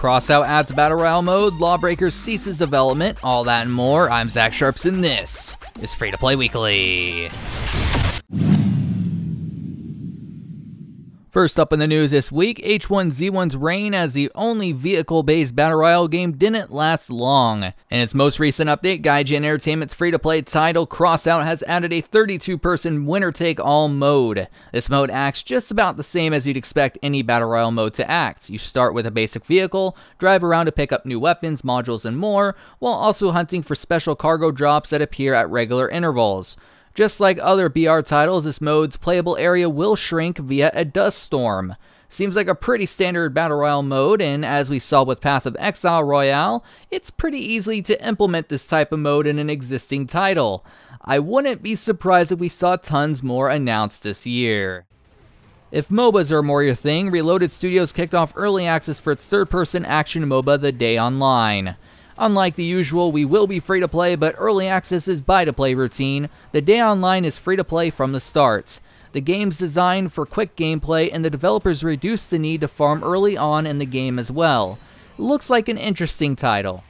Crossout adds Battle Royale mode, LawBreakers ceases development, all that and more. I'm Zach Sharps and this is Free to Play Weekly. First up in the news this week, H1Z1's reign as the only vehicle-based Battle Royale game didn't last long. In its most recent update, Gaijin Air Team, its free-to-play title, Crossout, has added a 32-person winner-take-all mode. This mode acts just about the same as you'd expect any Battle Royale mode to act. You start with a basic vehicle, drive around to pick up new weapons, modules, and more, while also hunting for special cargo drops that appear at regular intervals. Just like other BR titles, this mode's playable area will shrink via a dust storm. Seems like a pretty standard Battle Royale mode, and as we saw with Path of Exile Royale, it's pretty easy to implement this type of mode in an existing title. I wouldn't be surprised if we saw tons more announced this year. If MOBAs are more your thing, Reloaded Studios kicked off early access for its third-person action MOBA The Day Online. Unlike the usual, we will be free to play, but early access is buy to play routine. The Day Online is free to play from the start. The game's designed for quick gameplay, and the developers reduced the need to farm early on in the game as well. Looks like an interesting title.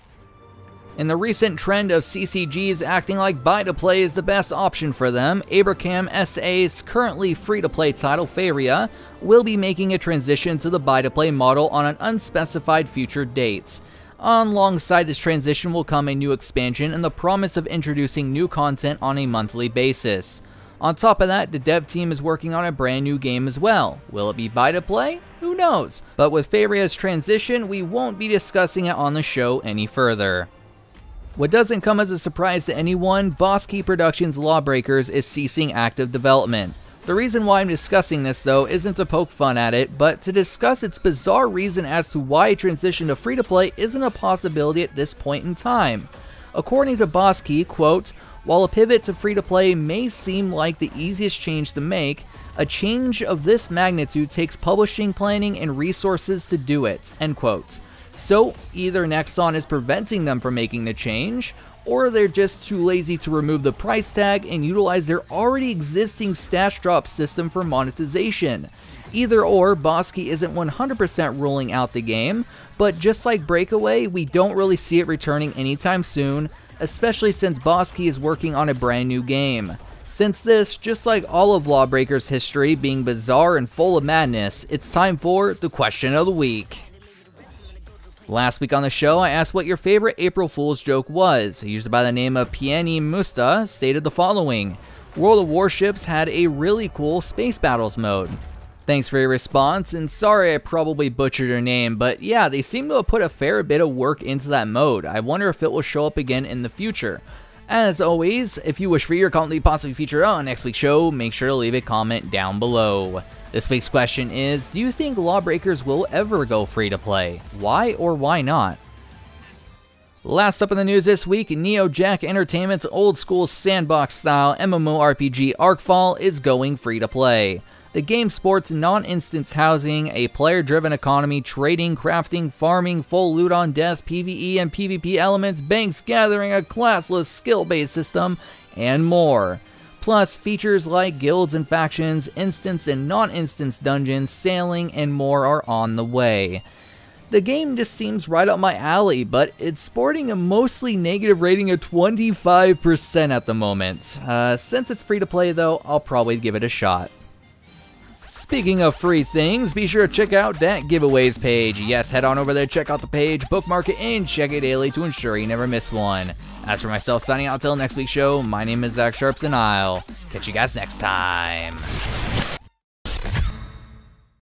In the recent trend of CCGs acting like buy to play is the best option for them, Abracam SA's currently free to play title Feria will be making a transition to the buy to play model on an unspecified future date. Alongside this transition will come a new expansion and the promise of introducing new content on a monthly basis. On top of that, the dev team is working on a brand new game as well. Will it be buy to play? Who knows? But with Feria's transition, we won't be discussing it on the show any further. What doesn't come as a surprise to anyone, Boss Key Productions' LawBreakers is ceasing active development. The reason why I'm discussing this though isn't to poke fun at it, but to discuss its bizarre reason as to why a transition to free-to-play isn't a possibility at this point in time. According to Boss Key, quote, "While a pivot to free-to-play may seem like the easiest change to make, a change of this magnitude takes publishing planning and resources to do it," end quote. So either Nexon is preventing them from making the change, or they're just too lazy to remove the price tag and utilize their already existing stash drop system for monetization. Either or, Boss Key isn't 100% ruling out the game, but just like Breakaway, we don't really see it returning anytime soon, especially since Boss Key is working on a brand new game. Since this, just like all of LawBreakers' history being bizarre and full of madness, it's time for the question of the week. Last week on the show, I asked what your favorite April Fool's joke was. A user by the name of Pieni Musta stated the following: "World of Warships had a really cool space battles mode." Thanks for your response, and sorry I probably butchered your name, but yeah, they seem to have put a fair bit of work into that mode. I wonder if it will show up again in the future. As always, if you wish for your content to be possibly featured on next week's show, make sure to leave a comment down below. This week's question is, do you think LawBreakers will ever go free to play? Why or why not? Last up in the news this week, NeoJack Entertainment's old school sandbox style MMORPG Arkfall is going free to play. The game sports non-instance housing, a player-driven economy, trading, crafting, farming, full loot on death, PvE and PvP elements, banks gathering, a classless skill-based system, and more. Plus, features like guilds and factions, instance and non-instance dungeons, sailing, and more are on the way. The game just seems right up my alley, but it's sporting a mostly negative rating of 25% at the moment. Since it's free to play though, I'll probably give it a shot. Speaking of free things, be sure to check out that giveaways page. Yes, head on over there, check out the page, bookmark it, and check it daily to ensure you never miss one. As for myself signing out till next week's show, my name is Zach Sharps and I'll catch you guys next time.